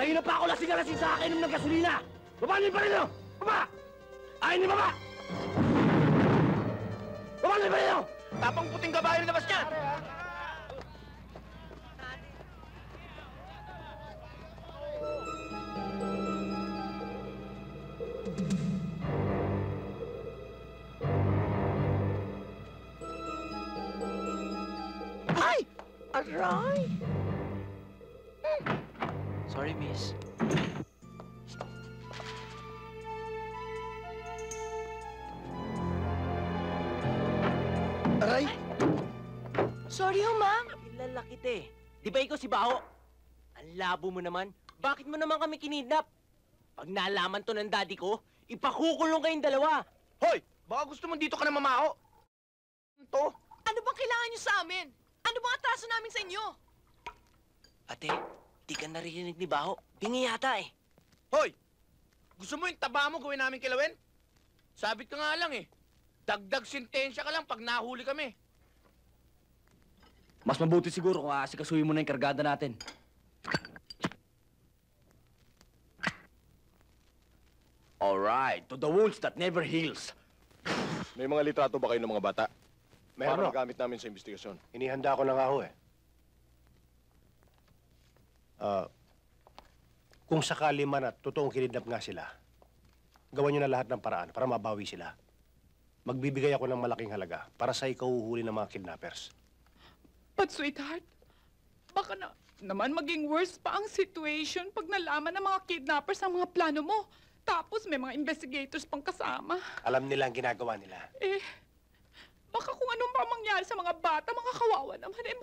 Kayo na pa ako lasing-lasing sa akin ng gasolina! Baba niyo pa rin nyo! Baba! Ayaw niyo baba! Baba niyo pa rin nyo! Tapang puting kabayo na labas niyan! Ay! Aray! Sorry, miss. Aray! Sorry ho, ma'am. Kilala kita eh. Di ba ikaw si Baho? Ang labo mo naman. Bakit mo naman kami kinidnap? Pag nalaman to ng daddy ko, ipakukulong kayong dalawa. Hoy! Baka gusto mo dito ka na mamao? Ito? Ano bang kailangan niyo sa amin? Ano bang atraso namin sa inyo? Ate, di ka naririnig ni Baho. Bingi yata eh. Hoy! Gusto mo yung taba mo gawin namin kilawin? Sabit ka nga lang eh. Dagdag sentensya ka lang pag nahuli kami. Mas mabuti siguro kung aasikasuhin mo na yung kargada natin. Alright, to the wounds that never heals. May mga litrato ba kayo ng mga bata? Meron. Para magamit namin sa investigasyon. Inihanda ko na nga ho eh. Kung sakali man at totoong kinidnap nga sila, gawan nyo na lahat ng paraan para mabawi sila. Magbibigay ako ng malaking halaga para sa ikahuhuli ng mga kidnappers. But sweetheart, baka naman maging worse pa ang situation pag nalaman ng mga kidnappers ang mga plano mo. Tapos may mga investigators pang kasama. Alam nila ang ginagawa nila. Eh, baka kung anong pa mangyari sa mga bata, mga kawawa naman eh.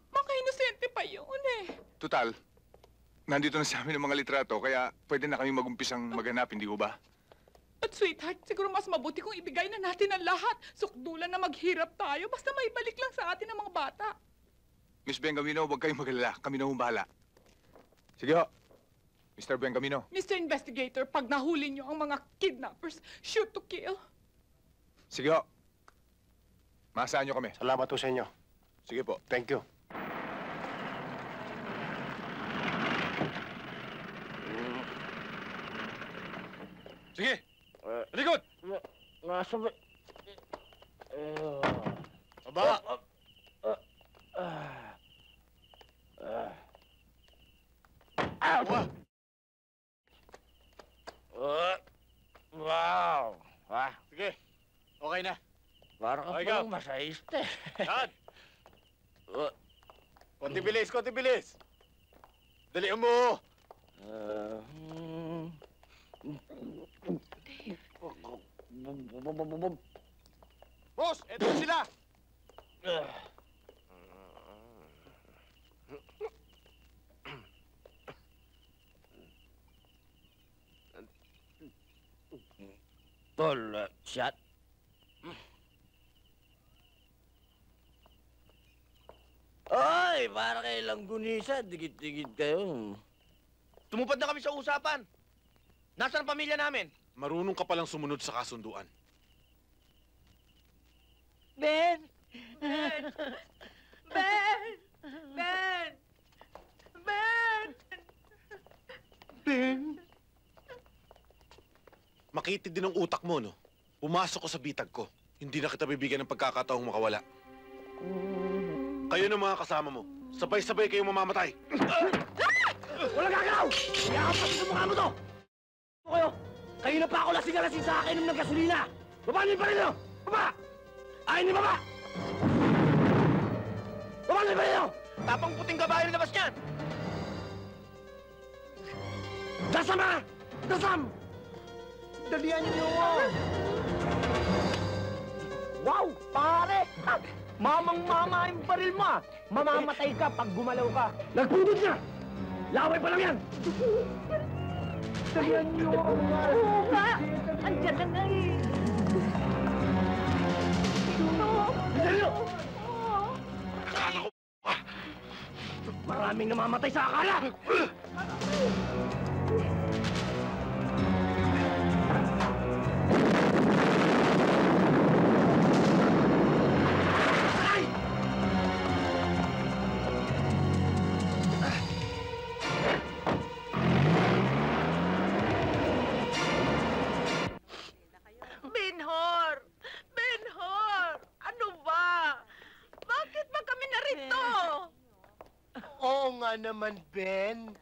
Mga inosente pa yun eh. Total, nandito na sa amin ang mga litrato, kaya pwede na kami mag-umpisang maghanap, hindi ko ba? At sweetheart, siguro mas mabuti kung ibigay na natin ang lahat. Sukdulan na maghirap tayo, basta may balik lang sa atin ang mga bata. Miss Bengamino, huwag kayong mag-alala. Kami na humbala. Sige ho. Mr. Bengamino. Mr. Investigator, pag nahuli niyo ang mga kidnappers, shoot to kill. Sige ho. Maasahan niyo kami. Salamat po sa inyo. Sige po. Thank you. Sige! Likod! Nasa ba? Baba! Wow! Ah, Sige. Okay na. parang ka Okay, palang go. masahiste. Yan! Konti bilis, konti bilis! Dalian mo! Boss, eto sila! Tol, shot. Ay, para kayo lang gunisa. Digit-digit kayo. Tumupad na kami sa usapan. Nasaan ang pamilya namin? Marunong ka palang sumunod sa kasunduan. Ben! Ben! Ben! Ben! Ben! Ben! Makitid din ang utak mo, no? Pumasok ko sa bitag ko. Hindi na kita bibigyan ng pagkakataong makawala. Kayo ng mga kasama mo. Sabay-sabay kayong mamamatay. Walang gagalaw! Yakap kasi sa mukha mo to! Kayo! Kayo na pa ako lasing-lasing sa akin ng gasolina! Baba niyo pa rin nyo! Baba! Ayaw niyo baba! Baba niyo pa rin nyo! Tapang puting kabayo na labas niyan! Dasam ha! Dasam! Dalian niyo! Wow! Pare! Mamang-mama yung baril mo ah! Mamamatay ka pag gumalaw ka! Nagpundod na! Laway pa lang yan! Dalian niyo! Oo nga! Andiyan na nga eh! Dalian niyo! Maraming namamatay sa akala! naman, Ben.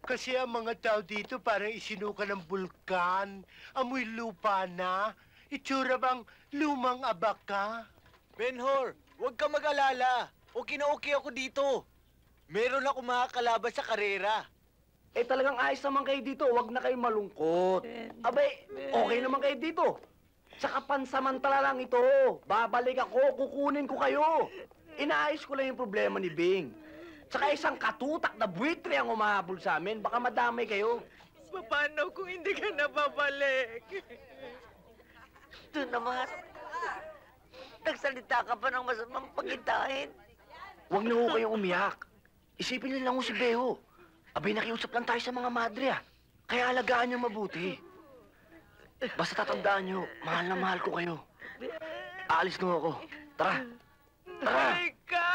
Kasi ang mga tao dito parang isinuka ng bulkan. Amoy lupa na. Itsura bang lumang abaka? Benhor, huwag ka mag-alala. Okay na okay ako dito. Meron ako makakalaban sa karera. Eh talagang ayos naman kayo dito, huwag na kayo malungkot. Abay, okay naman kayo dito. Saka pansamantala lang ito. Babalik ako, kukunin ko kayo. Inaayos ko lang yung problema ni Bing. Saka isang katutak na buwitre ang umahabol sa amin, baka madamay kayo. Paano kung hindi ka na babalik? Ito naman. Nagsalita ka pa ng masamang pagitain. Huwag na ho kayong umiyak. Isipin niyo lang ho si Beho. Abay, nakiusap lang tayo sa mga madre, ah. Kaya alagaan niyo mabuti. Basta tatandaan niyo, mahal na mahal ko kayo. Aalis na ako. Tara! Tara! Balik ka!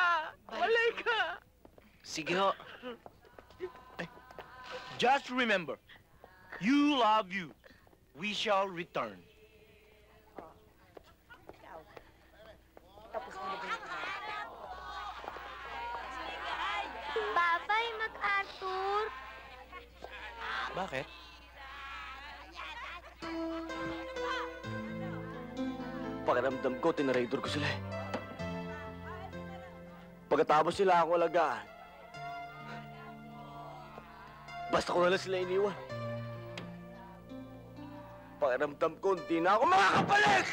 Balik ka! Sige ho. Just remember, you love you. We shall return. Babay, MacArthur. Bakit? Pakiramdam ko, tinaraydor ko sila eh. Pagkatapos sila ako alagaan, basta ko na lang sila iniwan. Pakiramdam ko, hindi na ako makakabalik!